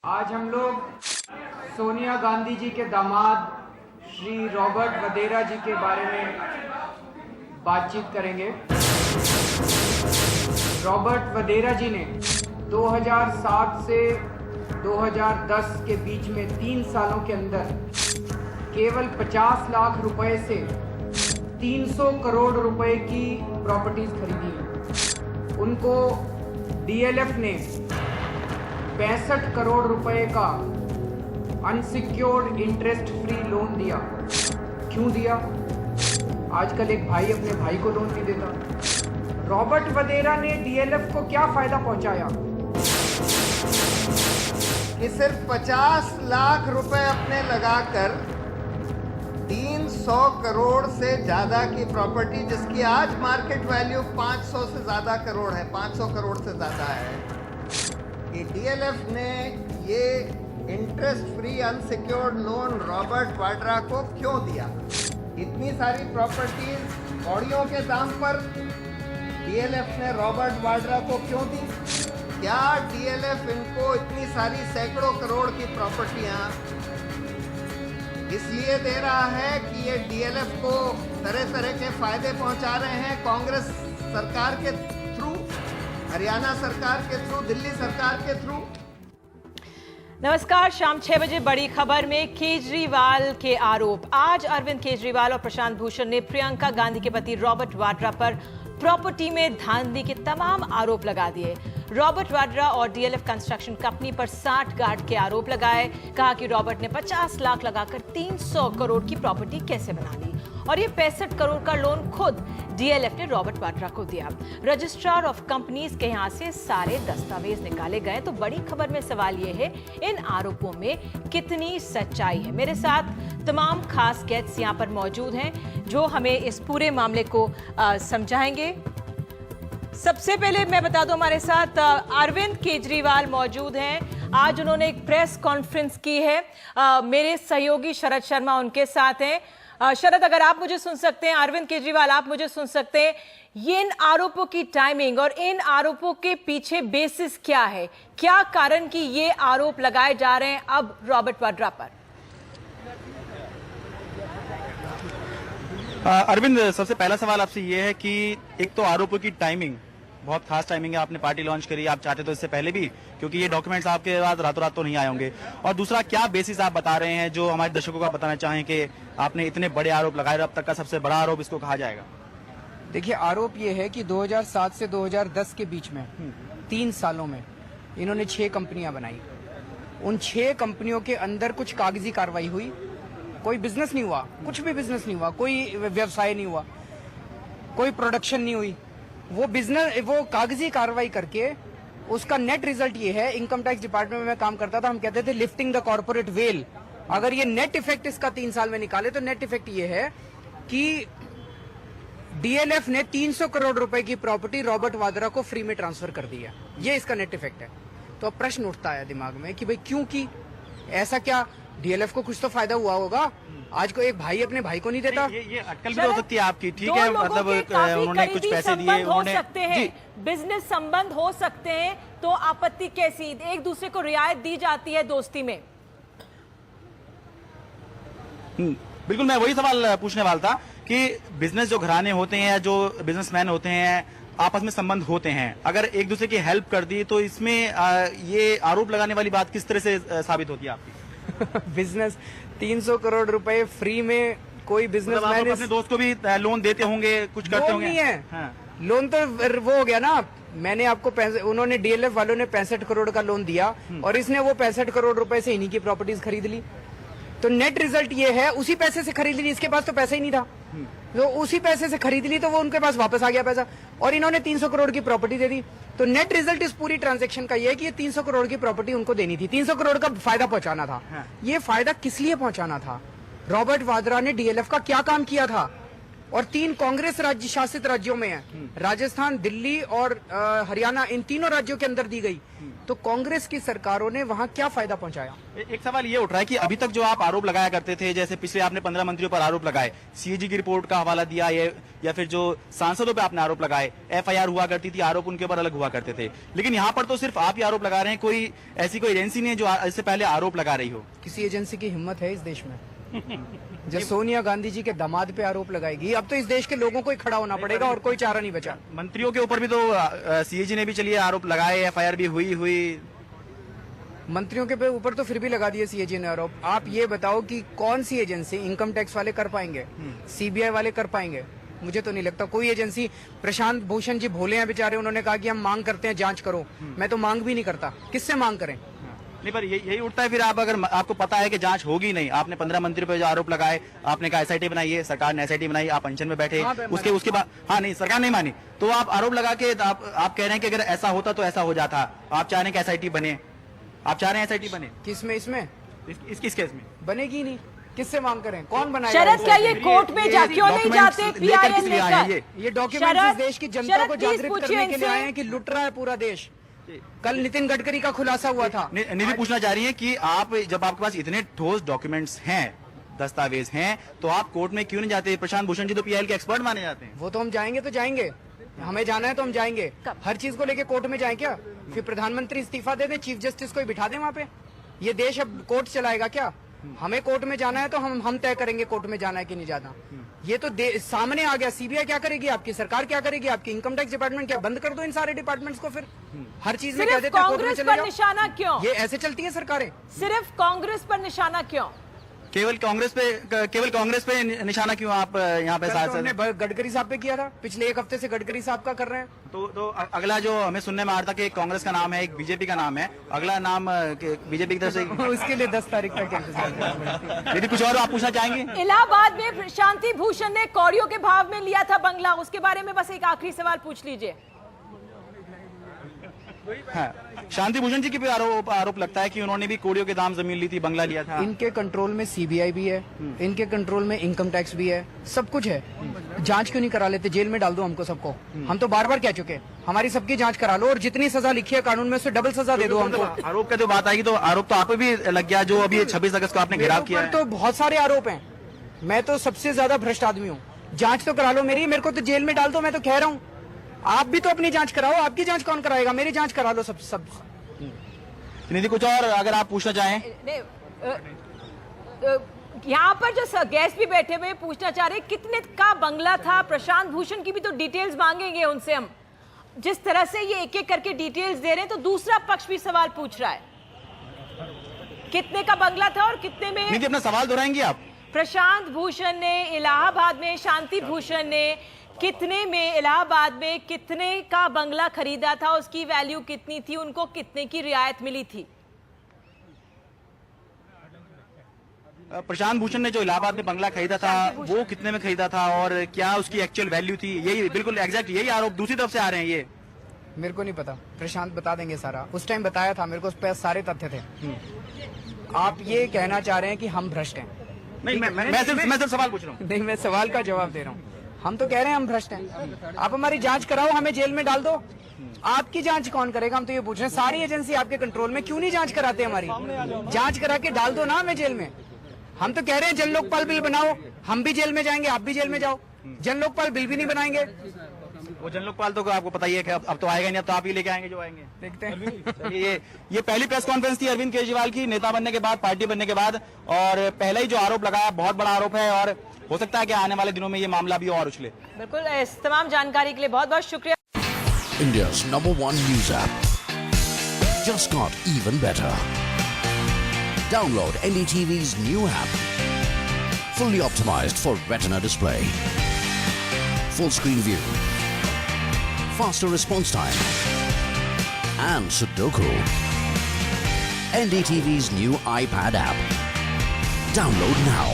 आज हम लोग सोनिया गांधी जी के दामाद श्री रॉबर्ट वधेरा जी के बारे में बातचीत करेंगे। रॉबर्ट वधेरा जी ने 2007 से 2010 के बीच में 3 सालों के अंदर केवल 50 लाख रुपए से 300 करोड़ रुपए की प्रॉपर्टीज खरीदी। उनको डीएलएफ ने 65 करोड़ रुपए का अनसिक्योर्ड इंटरेस्ट फ्री लोन दिया। क्यों दिया? आजकल एक भाई अपने भाई को लोन नहीं देता। रॉबर्ट वधेरा ने डीएलएफ को क्या फायदा पहुंचाया कि सिर्फ 50 लाख रुपए अपने लगाकर 300 करोड़ से ज्यादा की प्रॉपर्टी, जिसकी आज मार्केट वैल्यू 500 से ज्यादा करोड़ है, 500 करोड़ से ज्यादा है, कि डीएलएफ ने ये interest free unsecured loan Robert Vadra को क्यों दिया? इतनी सारी प्रॉपर्टीज कौड़ियों के दाम पर डीएलएफ ने रॉबर्ट वाड्रा को क्यों दी? क्या डीएलएफ इनको इतनी सारी सैकड़ों करोड़ की प्रॉपर्टियां इसलिए दे रहा है कि ये डीएलएफ को तरह तरह के फायदे पहुंचा रहे हैं कांग्रेस सरकार के थ्रू, हरियाणा सरकार के थ्रू, दिल्ली सरकार के थ्रू? नमस्कार, शाम 6 बजे बड़ी खबर में केजरीवाल के आरोप। आज अरविंद केजरीवाल और प्रशांत भूषण ने प्रियंका गांधी के पति रॉबर्ट वाड्रा पर प्रॉपर्टी में धांधली के तमाम आरोप लगा दिए। रॉबर्ट वाड्रा और डीएलएफ कंस्ट्रक्शन कंपनी पर 60 गार्ड के आरोप लगाए। कहा कि रॉबर्ट ने 50 लाख लगाकर 300 करोड़ की प्रॉपर्टी कैसे बना ली और ये 65 करोड़ का लोन खुद डीएलएफ ने रॉबर्ट वाड्रा को दिया। रजिस्ट्रार ऑफ कंपनीज के यहाँ से सारे दस्तावेज निकाले गए। तो बड़ी खबर में सवाल ये है, इन आरोपों में कितनी सच्चाई है? मेरे साथ तमाम खास गेस्ट्स यहाँ पर मौजूद हैं जो हमें इस पूरे मामले को समझाएंगे। सबसे पहले मैं बता दूं, हमारे साथ अरविंद केजरीवाल मौजूद हैं। आज उन्होंने एक प्रेस कॉन्फ्रेंस की है। मेरे सहयोगी शरद शर्मा उनके साथ हैं। शरद, अगर आप मुझे सुन सकते हैं, अरविंद केजरीवाल आप मुझे सुन सकते हैं, ये इन आरोपों की टाइमिंग और इन आरोपों के पीछे बेसिस क्या है? क्या कारण कि ये आरोप लगाए जा रहे हैं अब रॉबर्ट वाड्रा पर? अरविंद, सबसे पहला सवाल आपसे ये है कि एक तो आरोपों की टाइमिंग, बहुत खास टाइमिंग है। आपने पार्टी लॉन्च करी, आप चाहते तो इससे पहले भी, क्योंकि ये डॉक्यूमेंट्स आपके बाद रातों रात तो नहीं आए होंगे। और दूसरा, क्या बेसिस आप बता रहे हैं जो हमारे दर्शकों को बताना चाहें कि आपने इतने बड़े आरोप लगाए, अब तक का सबसे बड़ा आरोप इसको कहा जाएगा? देखिए, आरोप ये है कि 2007 से 2010 के बीच में 3 सालों में इन्होंने 6 कंपनियां बनाई। उन 6 कंपनियों के अंदर कुछ कागजी कार्रवाई हुई, कोई बिजनेस नहीं हुआ, कुछ भी बिजनेस नहीं हुआ, कोई व्यवसाय नहीं हुआ, कोई प्रोडक्शन नहीं हुई। वो कागजी कार्रवाई करके उसका नेट रिजल्ट ये है। इनकम टैक्स डिपार्टमेंट में मैं काम करता था, हम कहते थे लिफ्टिंग द कॉर्पोरेट वेल। अगर ये नेट इफेक्ट इसका 3 साल में निकाले तो नेट इफेक्ट ये है कि डीएलएफ ने 300 करोड़ रुपए की प्रॉपर्टी रॉबर्ट वाड्रा को फ्री में ट्रांसफर कर दिया। ये इसका नेट इफेक्ट है। तो अब प्रश्न उठता है दिमाग में कि भाई क्यों की ऐसा? क्या डीएलएफ को कुछ तो फायदा हुआ होगा? आज को एक भाई अपने भाई को नहीं देता। ये अटकल भी हो सकती है आपकी, ठीक है, मतलब उन्होंने कुछ पैसे दिए, उन्होंने सकते हैं, बिजनेस संबंध हो सकते हैं, तो आपत्ति कैसी? एक दूसरे को रियायत दी जाती है दोस्ती में। बिल्कुल, मैं वही सवाल पूछने वाला था कि बिजनेस जो घराने होते हैं, जो बिजनेसमैन होते हैं, आपस में संबंध होते हैं, अगर एक दूसरे की हेल्प कर दी तो इसमें ये आरोप लगाने वाली बात किस तरह से साबित होती है आपकी? बिजनेस 300 करोड़ रुपए फ्री में कोई बिजनेसमैन मतलब अपने दोस्त को भी लोन देते होंगे, कुछ करते होंगे? नहीं है। हाँ। लोन तो वो हो गया ना। मैंने आपको उन्होंने डीएलएफ वालों ने 65 करोड़ का लोन दिया और इसने वो 65 करोड़ रुपए से इन्हीं की प्रॉपर्टीज खरीद ली। तो नेट रिजल्ट ये है, उसी पैसे से खरीद ली। इसके पास तो पैसा ही नहीं था, तो उसी पैसे से खरीद ली, तो वो उनके पास वापस आ गया पैसा और इन्होंने 300 करोड़ की प्रॉपर्टी दे दी। तो नेट रिजल्ट इस पूरी ट्रांजैक्शन का ये है कि ये 300 करोड़ की प्रॉपर्टी उनको देनी थी। 300 करोड़ का फायदा पहुंचाना था। ये फायदा किस लिए पहुंचाना था? रॉबर्ट वाड्रा ने डीएलएफ का क्या काम किया था और 3 कांग्रेस राज्य शासित राज्यों में है। राजस्थान, दिल्ली और हरियाणा, इन तीनों राज्यों के अंदर दी गई। तो कांग्रेस की सरकारों ने वहां क्या फायदा पहुंचाया? एक सवाल ये उठ रहा है कि अभी तक जो आप आरोप लगाया करते थे, जैसे पिछले आपने 15 मंत्रियों पर आरोप लगाए, सीएजी की रिपोर्ट का हवाला दिया, या फिर जो सांसदों पे आपने आरोप लगाए, एफआईआर हुआ करती थी, आरोप उनके ऊपर अलग हुआ करते थे, लेकिन यहाँ पर तो सिर्फ आप ही आरोप लगा रहे हैं। कोई ऐसी कोई एजेंसी नहीं है जो इससे पहले आरोप लगा रही हो? किसी एजेंसी की हिम्मत है इस देश में जो सोनिया गांधी जी के दामाद पे आरोप लगाएगी? अब तो इस देश के लोगों को ही खड़ा होना पड़ेगा और कोई चारा नहीं बचा। मंत्रियों के ऊपर भी तो सीएजी ने भी चलिए आरोप लगाए, एफआईआर भी हुई। मंत्रियों के ऊपर तो फिर भी लगा दिए सीएजी ने आरोप। आप ये बताओ कि कौन सी एजेंसी, इनकम टैक्स वाले कर पाएंगे, सीबीआई वाले कर पाएंगे? मुझे तो नहीं लगता कोई एजेंसी। प्रशांत भूषण जी भोले हैं बेचारे, उन्होंने कहा कि हम मांग करते हैं जांच करो। मैं तो मांग भी नहीं करता, किससे मांग करें? नहीं, पर यही उठता है फिर आप, अगर आपको पता है कि जांच होगी नहीं, आपने 15 मंत्रियों पर जो आरोप लगाए, आपने कहा एसआईटी बनाई है, सरकार ने एसआईटी बनाई, आप अनशन में बैठे, उसके बाद हाँ नहीं, सरकार नहीं मानी, तो आप आरोप लगा के आप कह रहे हैं कि अगर ऐसा होता तो ऐसा हो जाता। आप चाह रहे हैं कि एसआईटी बने, आप चाह रहे हैं एसआईटी बने? किसमें? इसमें किस केस में बनेगी नहीं? किससे मांग करें? कौन बनाएगा? शरद, क्या ये कोर्ट में जा क्यों नहीं जाते? पीआईएल लेकर ये डॉक्यूमेंट इस देश की जनता को जागृत करने के लिए आए हैं कि लुट रहा है पूरा देश। कल नितिन गडकरी का खुलासा हुआ था। निधि पूछना चाह रही है कि आप, जब आपके पास इतने ठोस डॉक्यूमेंट्स हैं, दस्तावेज हैं, तो आप कोर्ट में क्यों नहीं जाते? प्रशांत भूषण जी तो पीआईएल के एक्सपर्ट माने जाते हैं। वो तो हम जाएंगे तो जाएंगे, हमें जाना है तो हम जाएंगे। हर चीज को लेके कोर्ट में जाए क्या? फिर प्रधानमंत्री इस्तीफा दे दे, चीफ जस्टिस को ही बिठा दें वहां पे। ये देश अब कोर्ट चलाएगा क्या? हमें कोर्ट में जाना है तो हम तय करेंगे कोर्ट में जाना है कि नहीं जाना। ये तो सामने आ गया। सीबीआई क्या करेगी? आपकी सरकार क्या करेगी? आपकी इनकम टैक्स डिपार्टमेंट क्या? बंद कर दो इन सारे डिपार्टमेंट्स को। फिर हर चीज में कह देते हैं कांग्रेस पर निशाना क्यों? ये ऐसे चलती है सरकारें। सिर्फ कांग्रेस पर निशाना क्यों? केवल कांग्रेस पे निशाना क्यों आप यहाँ पे? हमने गडकरी साहब पे किया था, पिछले 1 हफ्ते से गडकरी साहब का कर रहे हैं। तो अगला जो हमें सुनने में आ रहा था कि एक कांग्रेस का नाम है, एक बीजेपी का नाम है, अगला नाम बीजेपी की तरफ से उसके लिए 10 तारीख तक इंतजार। यदि कुछ और आप पूछना चाहेंगे? इलाहाबाद में शांति भूषण ने कौड़ियों के भाव में लिया था बंगला, उसके बारे में बस एक आखिरी सवाल पूछ लीजिए। हाँ, शांति भूषण जी की भी आरोप लगता है कि उन्होंने भी कौड़ियों के दाम जमीन ली थी, बंगला लिया था। इनके कंट्रोल में सीबीआई भी है, इनके कंट्रोल में इनकम टैक्स भी है, सब कुछ है। जांच क्यों नहीं करा लेते? जेल में डाल दो हमको सबको। हम तो बार बार कह चुके, हमारी सबकी जांच करा लो और जितनी सजा लिखी है कानून में उससे डबल सजा दे दो हमको। आरोप का जो बात आएगी तो आरोप तो आप पे भी लग गया, जो अभी 26 अगस्त को आपने घेराव किया है। तो बहुत सारे आरोप हैं। मैं तो सबसे ज्यादा भ्रष्ट आदमी हूँ। जांच तो करा लो मेरी, मेरे को तो जेल में डाल दो। मैं तो कह रहा हूँ आप भी तो अपनी जांच कराओ। आपकी जांच कौन कराएगा? मेरी जांच करा लो सब। निधि, कुछ और अगर आप पूछना चाहें? यहाँ पर जो गेस्ट भी बैठे हुए पूछना चाह रहे कितने का बंगला था? प्रशांत भूषण की भी तो डिटेल्स मांगेंगे उनसे हम। जिस तरह से ये एक एक करके डिटेल्स दे रहे हैं तो दूसरा पक्ष भी सवाल पूछ रहा है, कितने का बंगला था और कितने में? निधि, अपना सवाल दोहराएंगे आप? प्रशांत भूषण ने इलाहाबाद में, शांति भूषण ने कितने में इलाहाबाद में कितने का बंगला खरीदा था, उसकी वैल्यू कितनी थी, उनको कितने की रियायत मिली थी? प्रशांत भूषण ने जो इलाहाबाद में बंगला खरीदा था वो कितने में खरीदा था और क्या उसकी एक्चुअल वैल्यू थी? यही बिल्कुल एग्जैक्ट यही आरोप दूसरी तरफ से आ रहे हैं। ये मेरे को नहीं पता, प्रशांत बता देंगे सारा। उस टाइम बताया था मेरे को, उस पर सारे तथ्य थे। आप ये कहना चाह रहे हैं कि हम भ्रष्ट हैं? नहीं, मैं सिर्फ सवाल पूछ रहा हूँ। नहीं, मैं सवाल का जवाब दे रहा हूँ। हम तो कह रहे हैं हम भ्रष्ट हैं। आप हमारी जांच कराओ, हमें जेल में डाल दो। आपकी जांच कौन करेगा? हम तो ये पूछ रहे हैं, सारी एजेंसी आपके कंट्रोल में, क्यों नहीं जांच कराते? हमारी जांच करा के डाल दो ना हमें जेल में। हम तो कह रहे हैं जन लोकपाल बिल बनाओ, हम भी जेल में जाएंगे, आप भी जेल में जाओ। जन लोकपाल बिल भी नहीं बनाएंगे। वो जन लोकपाल तो आपको पता ही है कि अब तो आएगा नहीं, अब तो आप ही लेके आएंगे जो आएंगे। देखते हैं। ये पहली प्रेस कॉन्फ्रेंस थी अरविंद केजरीवाल की, नेता बनने के बाद, पार्टी बनने के बाद, और पहले ही जो आरोप लगाया बहुत बड़ा आरोप है और हो सकता है कि आने वाले दिनों में ये मामला भी और उछले। बिल्कुल, इस तमाम जानकारी के लिए बहुत बहुत शुक्रिया। India's #1 news app just got even better. Download NDTV's new app, fully optimized for Retina display, full screen view, faster response time, and Sudoku. NDTV's new iPad app. Download now.